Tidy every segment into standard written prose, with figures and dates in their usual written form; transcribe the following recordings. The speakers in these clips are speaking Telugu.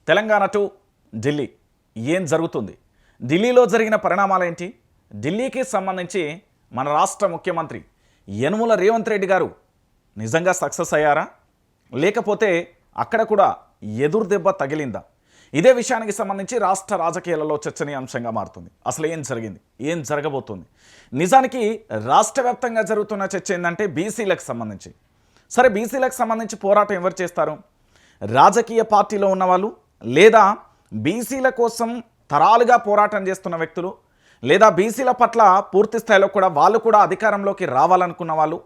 తెలంగాణ టు ఢిల్లీ ఏం జరుగుతుంది? ఢిల్లీలో జరిగిన పరిణామాలు ఏంటి? ఢిల్లీకి సంబంధించి మన రాష్ట్ర ముఖ్యమంత్రి యనుమల రేవంత్ రెడ్డి గారు నిజంగా సక్సెస్ అయ్యారా, లేకపోతే అక్కడ కూడా ఎదురు దెబ్బ తగిలిందా? ఇదే విషయానికి సంబంధించి రాష్ట్ర రాజకీయాలలో చర్చనీయాంశంగా మారుతుంది. అసలు ఏం జరిగింది, ఏం జరగబోతుంది? నిజానికి రాష్ట్ర వ్యాప్తంగా జరుగుతున్న చర్చ ఏంటంటే బీసీలకు సంబంధించి. సరే, బీసీలకు సంబంధించి పోరాటం ఎవరు చేస్తారు? రాజకీయ పార్టీలో ఉన్నవాళ్ళు, లేదా బీసీల కోసం తరాలుగా పోరాటం చేస్తున్న వ్యక్తులు, లేదా బీసీల పట్ల పూర్తి స్థాయిలో కూడా వాళ్ళు కూడా అధికారంలోకి రావాలనుకున్న వాళ్ళు,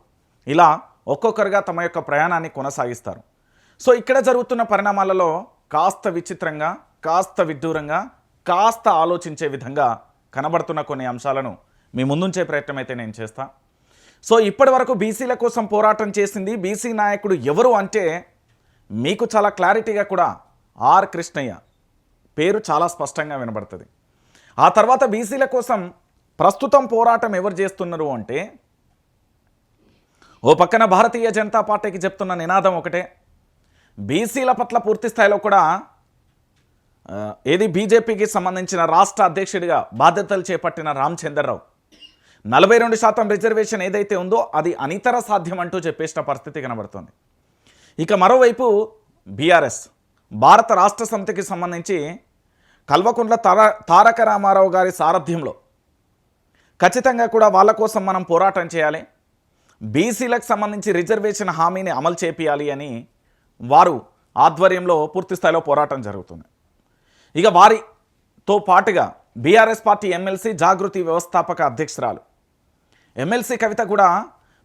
ఇలా ఒక్కొక్కరుగా తమ యొక్క ప్రయాణాన్ని కొనసాగిస్తారు. సో ఇక్కడ జరుగుతున్న పరిణామాలలో కాస్త విచిత్రంగా, కాస్త విడ్డూరంగా, కాస్త ఆలోచించే విధంగా కనబడుతున్న కొన్ని అంశాలను మీ ముందుంచే ప్రయత్నం అయితే నేను చేస్తా. సో ఇప్పటి వరకు బీసీల కోసం పోరాటం చేసింది బీసీ నాయకుడు ఎవరు అంటే మీకు చాలా క్లారిటీగా కూడా ఆర్ కృష్ణయ్య పేరు చాలా స్పష్టంగా వినబడుతుంది. ఆ తర్వాత బీసీల కోసం ప్రస్తుతం పోరాటం ఎవరు చేస్తున్నారు అంటే, ఓ పక్కన భారతీయ జనతా పార్టీకి చెప్తున్న నినాదం ఒకటే, బీసీల పట్ల పూర్తి స్థాయిలో కూడా ఏది బీజేపీకి సంబంధించిన రాష్ట్ర అధ్యక్షుడిగా బాధ్యతలు చేపట్టిన రామచంద్రరావు 42% రిజర్వేషన్ ఏదైతే ఉందో అది అనితర సాధ్యం అంటూ చెప్పేసిన పరిస్థితి కనబడుతుంది. ఇక మరోవైపు బీఆర్ఎస్ భారత రాష్ట్ర సమితికి సంబంధించి కల్వకుంట్ల తారక రామారావు గారి సారథ్యంలో ఖచ్చితంగా కూడా వాళ్ళ కోసం మనం పోరాటం చేయాలి, బీసీలకు సంబంధించి రిజర్వేషన్ హామీని అమలు చేపియాలి అని వారు ఆధ్వర్యంలో పూర్తి స్థాయిలో పోరాటం జరుగుతుంది. ఇక వారితో పాటుగా బీఆర్ఎస్ పార్టీ ఎమ్మెల్సీ జాగృతి వ్యవస్థాపక అధ్యక్షురాలు ఎమ్మెల్సీ కవిత కూడా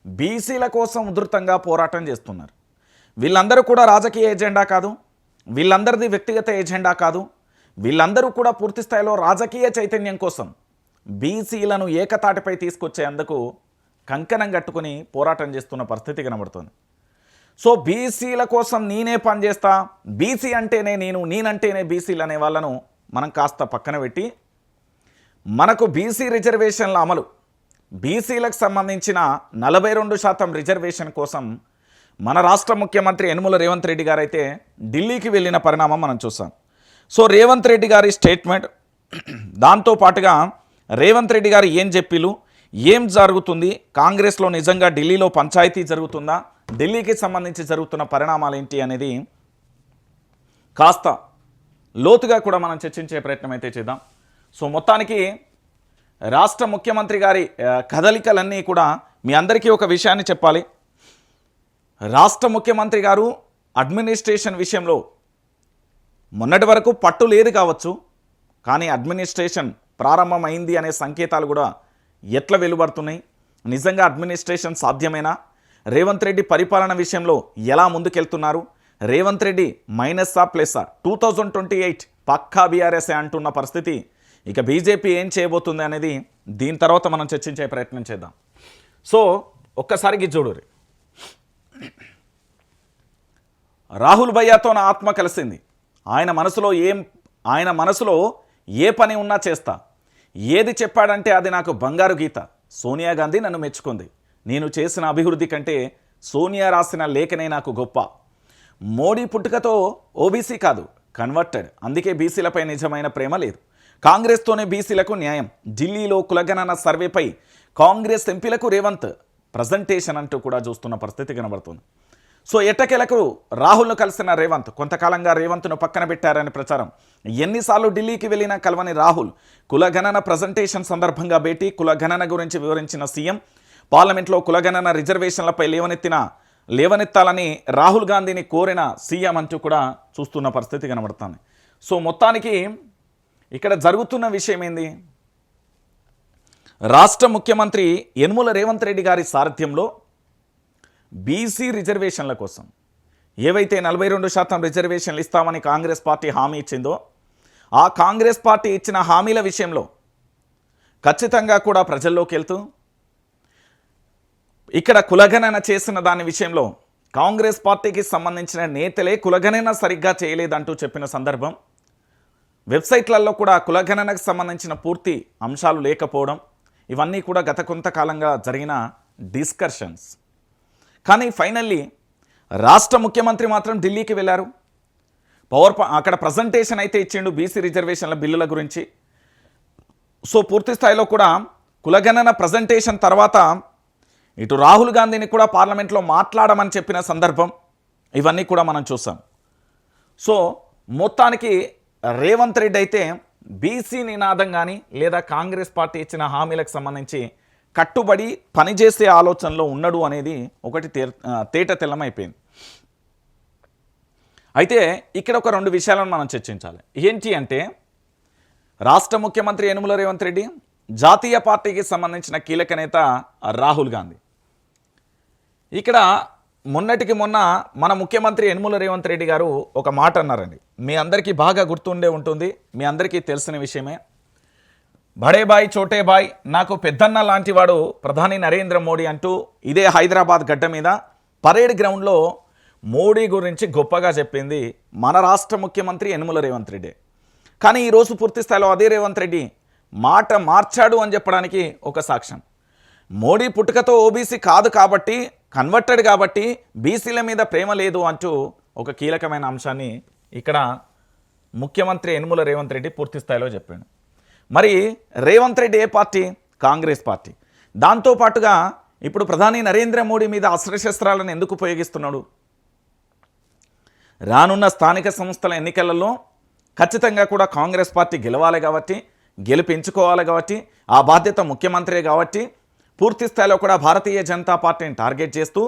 బీసీల కోసం ఉధృతంగా పోరాటం చేస్తున్నారు. వీళ్ళందరూ కూడా రాజకీయ ఎజెండా కాదు, వీళ్ళందరిది వ్యక్తిగత ఎజెండా కాదు, వీళ్ళందరూ కూడా పూర్తి స్థాయిలో రాజకీయ చైతన్యం కోసం బీసీలను ఏకతాటిపై తీసుకొచ్చేందుకు కంకణం కట్టుకుని పోరాటం చేస్తున్న పరిస్థితి కనబడుతుంది. సో బీసీల కోసం నేనే పనిచేస్తా, బీసీ అంటేనే నేనంటేనే బీసీలు అనే వాళ్ళను మనం కాస్త పక్కన పెట్టి, మనకు బీసీ రిజర్వేషన్ల అమలు, బీసీలకు సంబంధించిన 42% రిజర్వేషన్ కోసం మన రాష్ట్ర ముఖ్యమంత్రి యనుమల రేవంత్ రెడ్డి గారు అయితే ఢిల్లీకి వెళ్ళిన పరిణామం మనం చూసాం. సో రేవంత్ రెడ్డి గారి స్టేట్మెంట్, దాంతోపాటుగా రేవంత్ రెడ్డి గారు ఏం చెప్పిలు, ఏం జరుగుతుంది, కాంగ్రెస్లో నిజంగా ఢిల్లీలో పంచాయతీ జరుగుతుందా, ఢిల్లీకి సంబంధించి జరుగుతున్న పరిణామాలు ఏంటి అనేది కాస్త లోతుగా కూడా మనం చర్చించే ప్రయత్నం అయితే చేద్దాం. సో మొత్తానికి రాష్ట్ర ముఖ్యమంత్రి గారి కదలికలన్నీ కూడా మీ అందరికీ ఒక విషయాన్ని చెప్పాలి. రాష్ట్ర ముఖ్యమంత్రి గారు అడ్మినిస్ట్రేషన్ విషయంలో మొన్నటి వరకు పట్టు లేదు కావచ్చు, కానీ అడ్మినిస్ట్రేషన్ ప్రారంభమైంది అనే సంకేతాలు కూడా ఎట్లా వెలువడుతున్నాయి? నిజంగా అడ్మినిస్ట్రేషన్ సాధ్యమేనా? రేవంత్ రెడ్డి పరిపాలన విషయంలో ఎలా ముందుకెళ్తున్నారు? రేవంత్ రెడ్డి మైనస్సా ప్లస్సా? 2028 పక్కా బీఆర్ఎస్ఏ అంటున్న పరిస్థితి. ఇక బీజేపీ ఏం చేయబోతుంది అనేది దీని తర్వాత మనం చర్చించే ప్రయత్నం చేద్దాం. సో ఒక్కసారికి చూడురి, రాహుల్ భయ్యాతో నా ఆత్మ కలిసింది, ఆయన మనసులో ఏ పని ఉన్నా చేస్తా, ఏది చెప్పాడంటే అది నాకు బంగారు గీత. సోనియా గాంధీ నన్ను మెచ్చుకుంది, నేను చేసిన అభివృద్ధి కంటే సోనియా రాసిన లేఖనే నాకు గొప్ప. మోడీ పుట్టుకతో ఓబీసీ కాదు, కన్వర్టెడ్, అందుకే బీసీలపై నిజమైన ప్రేమ లేదు. కాంగ్రెస్తోనే బీసీలకు న్యాయం. ఢిల్లీలో కులగణన సర్వేపై కాంగ్రెస్ ఎంపీలకు రేవంత్ ప్రజెంటేషన్ అంటూ కూడా చూస్తున్న పరిస్థితి కనబడుతుంది. సో ఎట్టకేలకు రాహుల్ను కలిసిన రేవంత్ కొంతకాలంగా రేవంత్ను పక్కన పెట్టారని ప్రచారం. ఎన్నిసార్లు ఢిల్లీకి వెళ్ళినా కలవని రాహుల్ కులగణన ప్రజెంటేషన్ సందర్భంగా భేటీ, కులగణన గురించి వివరించిన సీఎం, పార్లమెంట్లో కులగణన రిజర్వేషన్లపై లేవనెత్తాలని రాహుల్ గాంధీని కోరిన సీఎం అంటూ కూడా చూస్తున్న పరిస్థితి కనబడుతుంది. సో మొత్తానికి ఇక్కడ జరుగుతున్న విషయం ఏంది? రాష్ట్ర ముఖ్యమంత్రి యనుమల రేవంత్ రెడ్డి గారి సారథ్యంలో బీసీ రిజర్వేషన్ల కోసం ఏవైతే 42% రిజర్వేషన్లు ఇస్తామని కాంగ్రెస్ పార్టీ హామీ ఇచ్చిందో, ఆ కాంగ్రెస్ పార్టీ ఇచ్చిన హామీల విషయంలో ఖచ్చితంగా కూడా ప్రజల్లోకి వెళ్తూ ఇక్కడ కులగణన చేసిన దాని విషయంలో కాంగ్రెస్ పార్టీకి సంబంధించిన నేతలే కులగణన సరిగ్గా చేయలేదంటూ చెప్పిన సందర్భం, వెబ్సైట్లలో కూడా కులగణనకు సంబంధించిన పూర్తి అంశాలు లేకపోవడం, ఇవన్నీ కూడా గత కొంతకాలంగా జరిగిన డిస్కషన్స్. కానీ ఫైనల్లీ రాష్ట్ర ముఖ్యమంత్రి మాత్రం ఢిల్లీకి వెళ్ళారు. అక్కడ ప్రజెంటేషన్ అయితే ఇచ్చిండు బీసీ రిజర్వేషన్ల బిల్లుల గురించి. సో పూర్తి స్థాయిలో కూడా కులగణన ప్రజెంటేషన్ తర్వాత ఇటు రాహుల్ గాంధీని కూడా పార్లమెంట్లో మాట్లాడమని చెప్పిన సందర్భం ఇవన్నీ కూడా మనం చూసాం. సో మొత్తానికి రేవంత్ రెడ్డి అయితే బీసీ నినాదం కానీ లేదా కాంగ్రెస్ పార్టీ ఇచ్చిన హామీలకు సంబంధించి కట్టుబడి పనిచేసే ఆలోచనలో ఉన్నాడు అనేది ఒకటి తేట తెల్లమైపోయింది. అయితే ఇక్కడ ఒక 2 విషయాలను మనం చర్చించాలి. ఏంటి అంటే రాష్ట్ర ముఖ్యమంత్రి యనుమల రేవంత్ రెడ్డి, జాతీయ పార్టీకి సంబంధించిన కీలక నేత రాహుల్ గాంధీ. ఇక్కడ మొన్నటికి మొన్న మన ముఖ్యమంత్రి యనుమల రేవంత్ రెడ్డి గారు ఒక మాట అన్నారండి. మీ అందరికీ బాగా గుర్తుండే ఉంటుంది, మీ అందరికీ తెలిసిన విషయమే. బడే బాయ్ చోటే బాయ్, నాకు పెద్దన్న లాంటి వాడు ప్రధాని నరేంద్ర మోడీ అంటూ ఇదే హైదరాబాద్ గడ్డ మీద పరేడ్ గ్రౌండ్లో మోడీ గురించి గొప్పగా చెప్పింది మన రాష్ట్ర ముఖ్యమంత్రి యనుమల రేవంత్ రెడ్డి. కానీ ఈరోజు పూర్తి స్థాయిలో అదే రేవంత్ రెడ్డి మాట మార్చాడు అని చెప్పడానికి ఒక సాక్ష్యం. మోడీ పుట్టుకతో ఓబీసీ కాదు కాబట్టి, కన్వర్టెడ్ కాబట్టి బీసీల మీద ప్రేమ లేదు అంటూ ఒక కీలకమైన అంశాన్ని ఇక్కడ ముఖ్యమంత్రి యనుమల రేవంత్ రెడ్డి పూర్తి స్థాయిలో చెప్పాడు. మరి రేవంత్ రెడ్డి ఏ పార్టీ? కాంగ్రెస్ పార్టీ. దాంతోపాటుగా ఇప్పుడు ప్రధాని నరేంద్ర మోడీ మీద అస్త్రశస్త్రాలను ఎందుకు ఉపయోగిస్తున్నాడు? రానున్న స్థానిక సంస్థల ఎన్నికలలో ఖచ్చితంగా కూడా కాంగ్రెస్ పార్టీ గెలవాలి కాబట్టి, గెలిపించుకోవాలి కాబట్టి, ఆ బాధ్యత ముఖ్యమంత్రి కాబట్టి పూర్తి స్థాయిలో కూడా భారతీయ జనతా పార్టీని టార్గెట్ చేస్తూ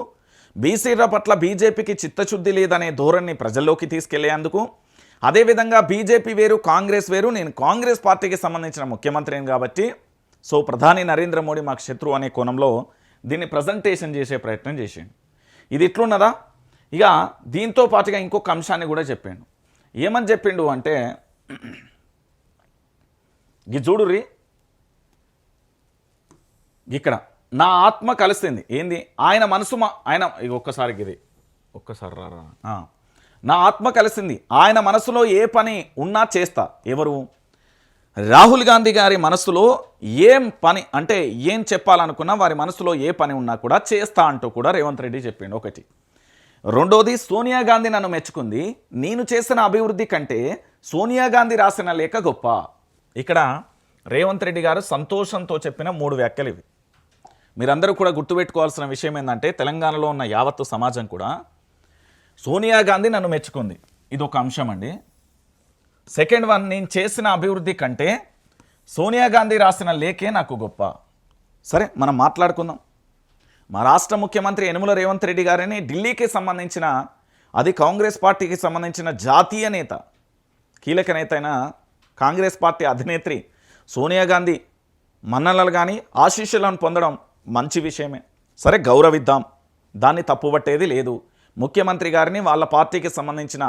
బీసీల పట్ల బీజేపీకి చిత్తశుద్ధి లేదనే ధోరణిని ప్రజల్లోకి తీసుకెళ్లేందుకు, అదేవిధంగా బీజేపీ వేరు కాంగ్రెస్ వేరు, నేను కాంగ్రెస్ పార్టీకి సంబంధించిన ముఖ్యమంత్రిని కాబట్టి సో ప్రధాని నరేంద్ర మోడీ మాకు శత్రువు అనే కోణంలో దీన్ని ప్రజెంటేషన్ చేసే ప్రయత్నం చేసిండు. ఇది ఇట్లున్నదా? ఇక దీంతో పాటుగా ఇంకొక అంశాన్ని కూడా చెప్పిండు. ఏమని చెప్పిండు అంటే ఈ చూడుర్రి, ఇక్కడ నా ఆత్మ కలిసింది ఏంది ఆయన మనసు ఆయన ఒక్కసారి ఇది ఒక్కసారి రారా, నా ఆత్మ కలిసింది ఆయన మనసులో ఏ పని ఉన్నా చేస్తా. ఎవరు? రాహుల్ గాంధీ గారి మనసులో ఏం పని అంటే ఏం చెప్పాలనుకున్నా వారి మనసులో ఏ పని ఉన్నా కూడా చేస్తా అంటూ కూడా రేవంత్ రెడ్డి చెప్పిండు. ఒకటి. రెండోది, సోనియా గాంధీ నన్ను మెచ్చుకుంది, నేను చేసిన అభివృద్ధి కంటే సోనియా గాంధీ రాసిన లేఖ గొప్ప. ఇక్కడ రేవంత్ రెడ్డి గారు సంతోషంతో చెప్పిన 3 వ్యాఖ్యలు ఇవి. మీరందరూ కూడా గుర్తుపెట్టుకోవాల్సిన విషయం ఏంటంటే తెలంగాణలో ఉన్న యావత్తు సమాజం కూడా సోనియా గాంధీ నన్ను మెచ్చుకుంది, ఇది ఒక అంశం అండి. సెకండ్ వన్, నేను చేసిన అభివృద్ధి కంటే సోనియా గాంధీ రాసిన లేఖే నాకు గొప్ప. సరే మనం మాట్లాడుకుందాం. మా రాష్ట్ర ముఖ్యమంత్రి యనుమల రేవంత్ రెడ్డి గారిని ఢిల్లీకి సంబంధించిన, అది కాంగ్రెస్ పార్టీకి సంబంధించిన జాతీయ నేత, కీలక నేత అయిన కాంగ్రెస్ పార్టీ అధినేత్రి సోనియా గాంధీ మన్ననలు కానీ ఆశీస్సులను పొందడం మంచి విషయమే. సరే గౌరవిద్దాం, దాన్ని తప్పుపట్టేది లేదు. ముఖ్యమంత్రి గారిని వాళ్ళ పార్టీకి సంబంధించిన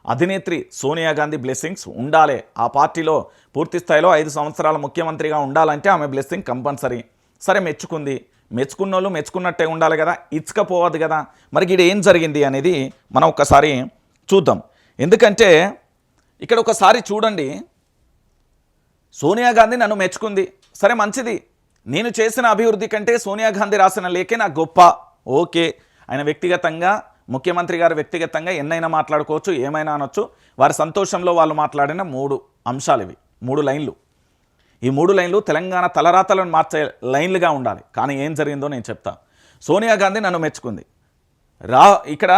అధినేత్రి సోనియా గాంధీ బ్లెస్సింగ్స్ ఉండాలి. ఆ పార్టీలో పూర్తి స్థాయిలో 5 సంవత్సరాల ముఖ్యమంత్రిగా ఉండాలంటే ఆమె బ్లెస్సింగ్ కంపల్సరీ. సరే మెచ్చుకుంది, మెచ్చుకున్న వాళ్ళు మెచ్చుకున్నట్టే ఉండాలి కదా, ఇచ్చుకపోవద్దు కదా. మరి ఇక్కడ ఏం జరిగింది అనేది మనం ఒకసారి చూద్దాం. ఎందుకంటే ఇక్కడ ఒకసారి చూడండి, సోనియా గాంధీ నన్ను మెచ్చుకుంది, సరే మంచిది, నేను చేసిన అభివృద్ధి కంటే సోనియా గాంధీ రాసిన లేఖే నాకు గొప్ప. ఓకే, ఆయన వ్యక్తిగతంగా, ముఖ్యమంత్రి గారు వ్యక్తిగతంగా ఎన్నైనా మాట్లాడుకోవచ్చు, ఏమైనా అనొచ్చు. వారి సంతోషంలో వాళ్ళు మాట్లాడిన 3 అంశాలు ఇవి, 3 లైన్లు. ఈ 3 లైన్లు తెలంగాణ తలరాతలను మార్చే లైన్లుగా ఉండాలి. కానీ ఏం జరిగిందో నేను చెప్తా. సోనియా గాంధీ నన్ను మెచ్చుకుంది. ఇక్కడ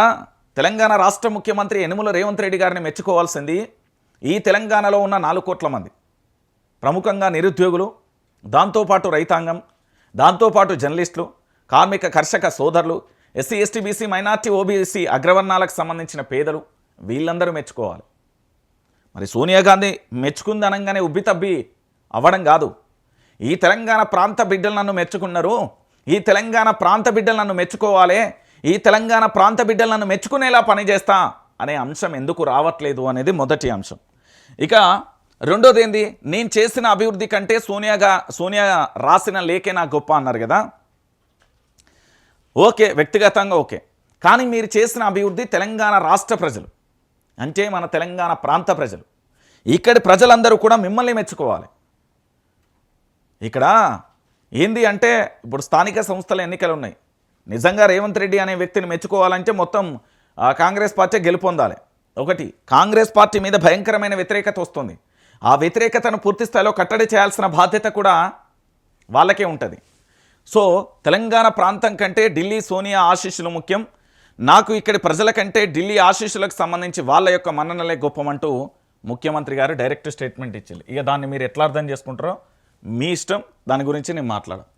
తెలంగాణ రాష్ట్ర ముఖ్యమంత్రి యనుమల రేవంత్ రెడ్డి గారిని మెచ్చుకోవాల్సింది ఈ తెలంగాణలో ఉన్న 4 కోట్ల మంది, ప్రముఖంగా నిరుద్యోగులు, దాంతోపాటు రైతాంగం, దాంతోపాటు జర్నలిస్టులు, కార్మిక కర్షక సోదరులు, SC ST BC minority OBC అగ్రవర్ణాలకు సంబంధించిన పేదలు, వీళ్ళందరూ మెచ్చుకోవాలి. మరి సోనియా గాంధీ మెచ్చుకుంది అనగానే ఉబ్బితబ్బి అవ్వడం కాదు. ఈ తెలంగాణ ప్రాంత బిడ్డలు నన్ను మెచ్చుకున్నారు, ఈ తెలంగాణ ప్రాంత బిడ్డలు నన్ను మెచ్చుకోవాలి, ఈ తెలంగాణ ప్రాంత బిడ్డలు నన్ను మెచ్చుకునేలా పనిచేస్తా అనే అంశం ఎందుకు రావట్లేదు అనేది మొదటి అంశం. ఇక రెండోది ఏంది, నేను చేసిన అభివృద్ధి కంటే సోనియా రాసిన లేఖే నాకు గొప్ప అన్నారు కదా. ఓకే, వ్యక్తిగతంగా ఓకే, కానీ మీరు చేసిన అభివృద్ధి తెలంగాణ రాష్ట్ర ప్రజలు అంటే మన తెలంగాణ ప్రాంత ప్రజలు, ఇక్కడి ప్రజలందరూ కూడా మిమ్మల్ని మెచ్చుకోవాలి. ఇక్కడ ఏంది అంటే ఇప్పుడు స్థానిక సంస్థల ఎన్నికలు ఉన్నాయి. నిజంగా రేవంత్ రెడ్డి అనే వ్యక్తిని మెచ్చుకోవాలంటే మొత్తం కాంగ్రెస్ పార్టీ గెలుపొందాలి. ఒకటి, కాంగ్రెస్ పార్టీ మీద భయంకరమైన వ్యతిరేకత వస్తుంది. ఆ వ్యతిరేకతను పూర్తి స్థాయిలో కట్టడి చేయాల్సిన బాధ్యత కూడా వాళ్ళకే ఉంటుంది. సో తెలంగాణ ప్రాంతం కంటే ఢిల్లీ సోనియా ఆశీస్సులు ముఖ్యం, నాకు ఇక్కడి ప్రజల కంటే ఢిల్లీ ఆశీస్సులకు సంబంధించి వాళ్ళ యొక్క మన్ననలే గొప్పమంటూ ముఖ్యమంత్రి గారు డైరెక్ట్ స్టేట్మెంట్ ఇచ్చారు. ఇక దాన్ని మీరు ఎట్లా అర్థం చేసుకుంటారో మీ ఇష్టం, దాని గురించి నేను మాట్లాడను.